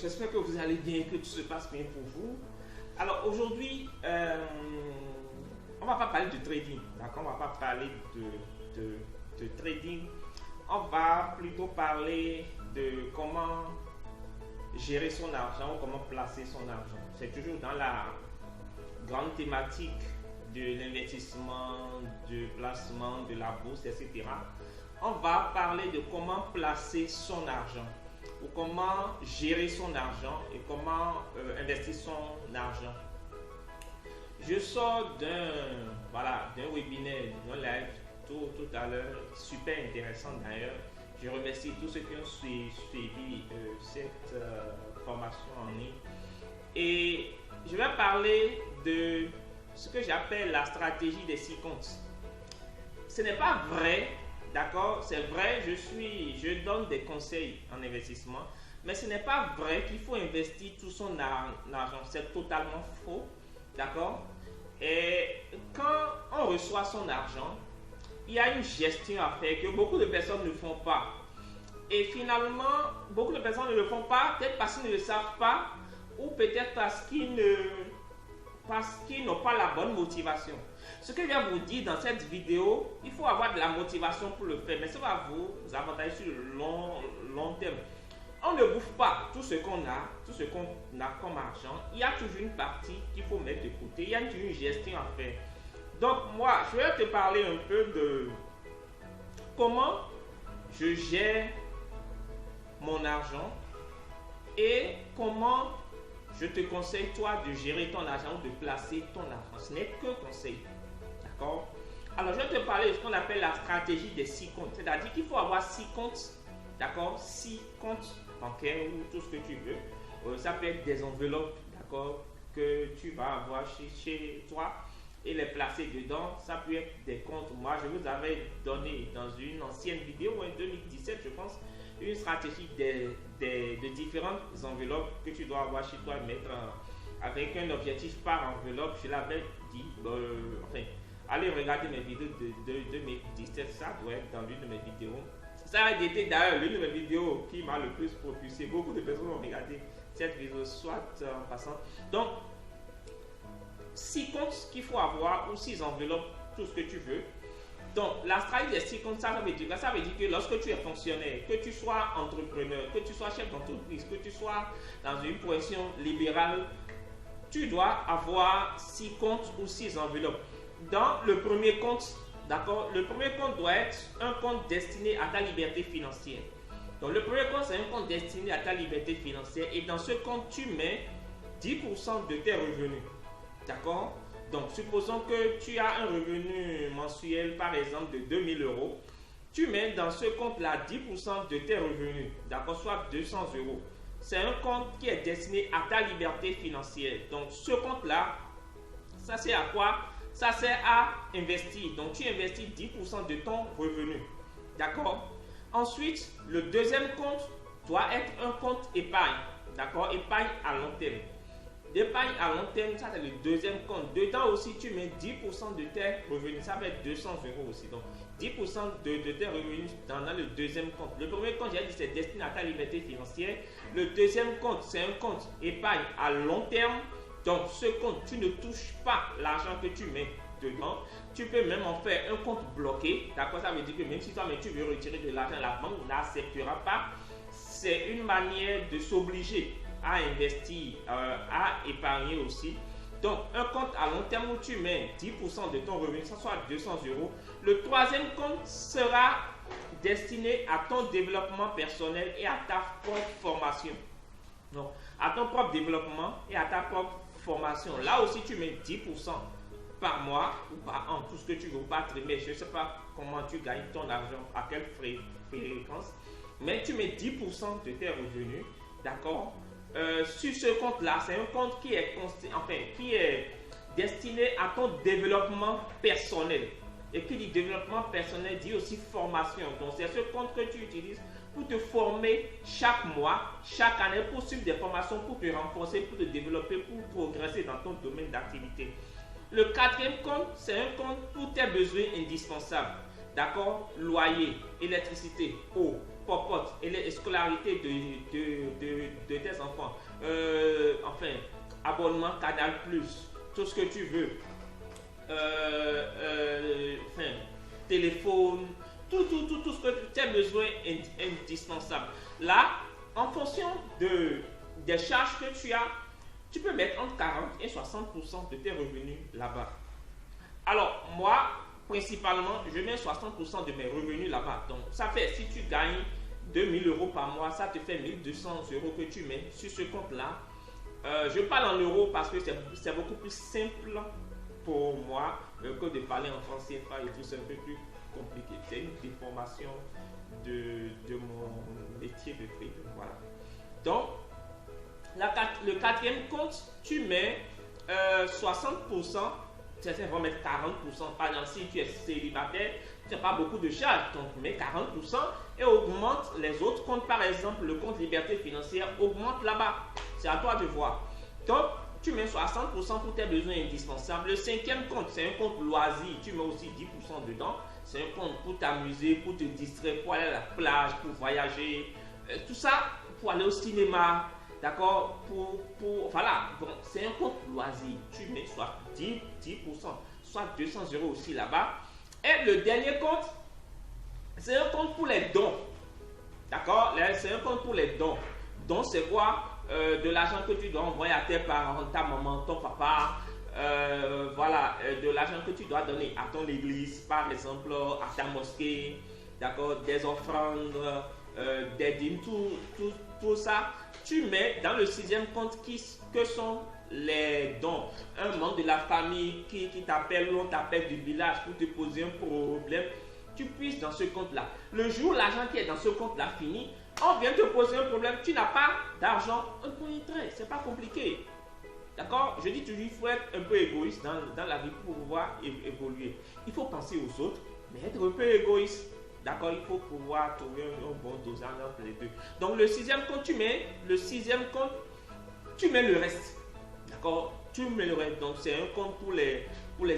j'espère que vous allez bien, que tout se passe bien pour vous. Alors aujourd'hui, on va pas parler de trading, d'accord? On va pas parler de trading. On va plutôt parler de comment gérer son argent ou comment placer son argent. C'est toujours dans la grande thématique de l'investissement, du placement, de la bourse, etc. On va parler de comment placer son argent ou comment gérer son argent et comment investir son argent. Je sors d'un webinaire, d'un live tout à l'heure, super intéressant d'ailleurs. Je remercie tous ceux qui ont suivi cette formation en ligne. Et je vais parler de ce que j'appelle la stratégie des 6 comptes. Ce n'est pas vrai, d'accord? C'est vrai, je donne des conseils en investissement, mais ce n'est pas vrai qu'il faut investir tout son argent. C'est totalement faux, d'accord? Et quand on reçoit son argent, il y a une gestion à faire que beaucoup de personnes ne font pas. Et finalement, beaucoup de personnes ne le font pas, peut-être parce qu'ils ne le savent pas, ou peut-être parce qu'ils n'ont pas la bonne motivation. Ce que je viens vous dire dans cette vidéo, il faut avoir de la motivation pour le faire, mais ça va vous avantager sur le long terme. On ne bouffe pas tout ce qu'on a comme argent. Il y a toujours une partie qu'il faut mettre de côté. Il y a toujours une gestion à faire. Donc moi, je vais te parler un peu de comment je gère mon argent et comment je te conseille toi de gérer ton argent ou de placer ton argent. Ce n'est que conseil. D'accord? Alors je vais te parler de ce qu'on appelle la stratégie des 6 comptes. C'est-à-dire qu'il faut avoir 6 comptes. D'accord? 6 comptes bancaires ou tout ce que tu veux. Ça peut être des enveloppes, d'accord, que tu vas avoir chez toi et les placer dedans. Ça peut être des comptes. Moi, je vous avais donné dans une ancienne vidéo, en 2017, je pense, une stratégie de différentes enveloppes que tu dois avoir chez toi et mettre avec un objectif par enveloppe. Je l'avais dit. Allez regarder mes vidéos de 2017. Ça doit être dans l'une de mes vidéos. Ça a été d'ailleurs l'une de mes vidéos qui m'a le plus propulsé. Beaucoup de personnes ont regardé cette vidéo, soit en passant. Donc, 6 comptes qu'il faut avoir ou 6 enveloppes, tout ce que tu veux. Donc, la stratégie des 6 comptes, ça veut dire que lorsque tu es fonctionnaire, que tu sois entrepreneur, que tu sois chef d'entreprise, que tu sois dans une position libérale, tu dois avoir 6 comptes ou 6 enveloppes. Dans le premier compte, d'accord, le premier compte doit être un compte destiné à ta liberté financière. Donc, le premier compte, c'est un compte destiné à ta liberté financière et dans ce compte, tu mets 10% de tes revenus. D'accord? Donc, supposons que tu as un revenu mensuel, par exemple, de 2000 euros. Tu mets dans ce compte-là 10% de tes revenus, d'accord, soit 200 euros. C'est un compte qui est destiné à ta liberté financière. Donc, ce compte-là, ça sert à quoi? Ça sert à investir. Donc, tu investis 10% de ton revenu. D'accord? Ensuite, le deuxième compte doit être un compte épargne. D'accord? Épargne à long terme. L'épargne à long terme, ça c'est le deuxième compte. Dedans aussi, tu mets 10% de tes revenus. Ça va être 200 euros aussi. Donc, 10% de tes revenus dans le deuxième compte. Le premier compte, j'ai dit, c'est destiné à ta liberté financière. Le deuxième compte, c'est un compte épargne à long terme. Donc, ce compte, tu ne touches pas l'argent que tu mets dedans. Tu peux même en faire un compte bloqué. D'accord? Ça veut dire que même si toi, tu veux retirer de l'argent, la banque n'acceptera pas. C'est une manière de s'obliger à investir, à épargner aussi. Donc, un compte à long terme où tu mets 10% de ton revenu, ça soit 200 euros. Le troisième compte sera destiné à ton développement personnel et à ta propre formation. Donc, à ton propre développement et à ta propre formation. Là aussi, tu mets 10% par mois ou par an, tout ce que tu veux, par trimestre. Je ne sais pas comment tu gagnes ton argent, à quelle fréquence, mais tu mets 10% de tes revenus, d'accord? Sur ce compte-là, c'est un compte qui est destiné à ton développement personnel. Et qui dit développement personnel dit aussi formation. Donc, c'est ce compte que tu utilises pour te former chaque mois, chaque année, pour suivre des formations, pour te renforcer, pour te développer, pour progresser dans ton domaine d'activité. Le quatrième compte, c'est un compte pour tes besoins indispensables. D'accord? Loyer, électricité, eau, popote et les scolarités de tes enfants, enfin, abonnement Canal+, tout ce que tu veux, enfin, téléphone, tout ce que tu as besoin indispensable. Là, en fonction des charges que tu as, tu peux mettre entre 40 et 60% de tes revenus là-bas. Alors, moi, principalement, je mets 60% de mes revenus là-bas. Donc, ça fait, si tu gagnes 2000 euros par mois, ça te fait 1200 euros que tu mets sur ce compte-là. Je parle en euros parce que c'est beaucoup plus simple pour moi que de parler en français et tout, c'est un peu plus compliqué. C'est une déformation de mon métier de trading. Voilà. Donc, le quatrième compte, tu mets 60%, certains vont mettre 40%. Par exemple, si tu es célibataire, tu n'as pas beaucoup de charges, donc mets 40% et augmente les autres comptes. Par exemple, le compte liberté financière augmente là-bas. C'est à toi de voir. Donc, tu mets 60% pour tes besoins indispensables. Le cinquième compte, c'est un compte loisir. Tu mets aussi 10% dedans. C'est un compte pour t'amuser, pour te distraire, pour aller à la plage, pour voyager. Tout ça, pour aller au cinéma. D'accord, voilà, bon, c'est un compte loisir. Tu mets soit 10%, soit 200 euros aussi là-bas. Et le dernier compte, c'est un compte pour les dons. D'accord, c'est un compte pour les dons. Donc, c'est quoi? De l'argent que tu dois envoyer à tes parents, ta maman, ton papa. Voilà, de l'argent que tu dois donner à ton église, par exemple, à ta mosquée. D'accord, des offrandes, des dîmes, tout ça. Tu mets dans le sixième compte que sont les dons. Un membre de la famille qui t'appelle ou on t'appelle du village pour te poser un problème, tu puisses dans ce compte-là. Le jour où l'argent qui est dans ce compte-là finit, on vient te poser un problème, tu n'as pas d'argent, on peut y traiter, c'est pas compliqué. D'accord? Je dis toujours, il faut être un peu égoïste dans la vie pour pouvoir évoluer. Il faut penser aux autres, mais être un peu égoïste. D'accord, il faut pouvoir trouver un bon dosage entre les deux. Donc le sixième compte, tu mets le reste. D'accord, tu mets le reste. Donc c'est un compte pour les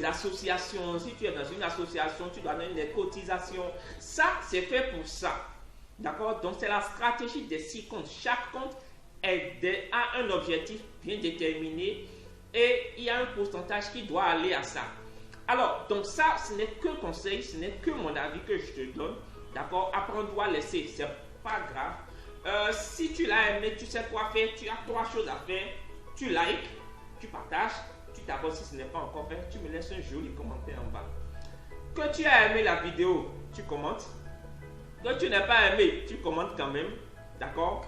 associations. Si tu es dans une association, tu dois donner des cotisations. Ça, c'est fait pour ça. D'accord, donc c'est la stratégie des 6 comptes. Chaque compte a un objectif bien déterminé et il y a un pourcentage qui doit aller à ça. Alors, donc ça, ce n'est que conseil, ce n'est que mon avis que je te donne. D'accord? Apprends-toi à laisser, c'est pas grave. Si tu l'as aimé, tu sais quoi faire, tu as 3 choses à faire. Tu likes, tu partages, tu t'abonnes si ce n'est pas encore fait, tu me laisses un joli commentaire en bas. Que tu as aimé la vidéo, tu commentes. Que tu n'as pas aimé, tu commentes quand même. D'accord?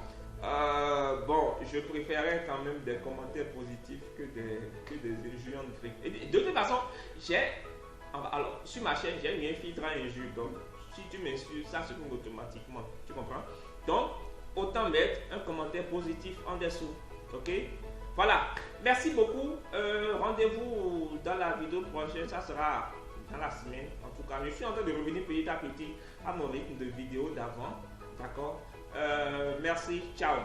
Bon, je préférais quand même des commentaires positifs que des injures. Et de toute façon, alors, sur ma chaîne, j'ai mis un filtre à injures. Donc, si tu m'insultes, ça se trouve automatiquement. Tu comprends? Donc, autant mettre un commentaire positif en dessous. Ok? Voilà. Merci beaucoup. Rendez-vous dans la vidéo prochaine. Ça sera dans la semaine. En tout cas, je suis en train de revenir petit à petit à mon rythme de vidéo d'avant. D'accord? Merci. Ciao.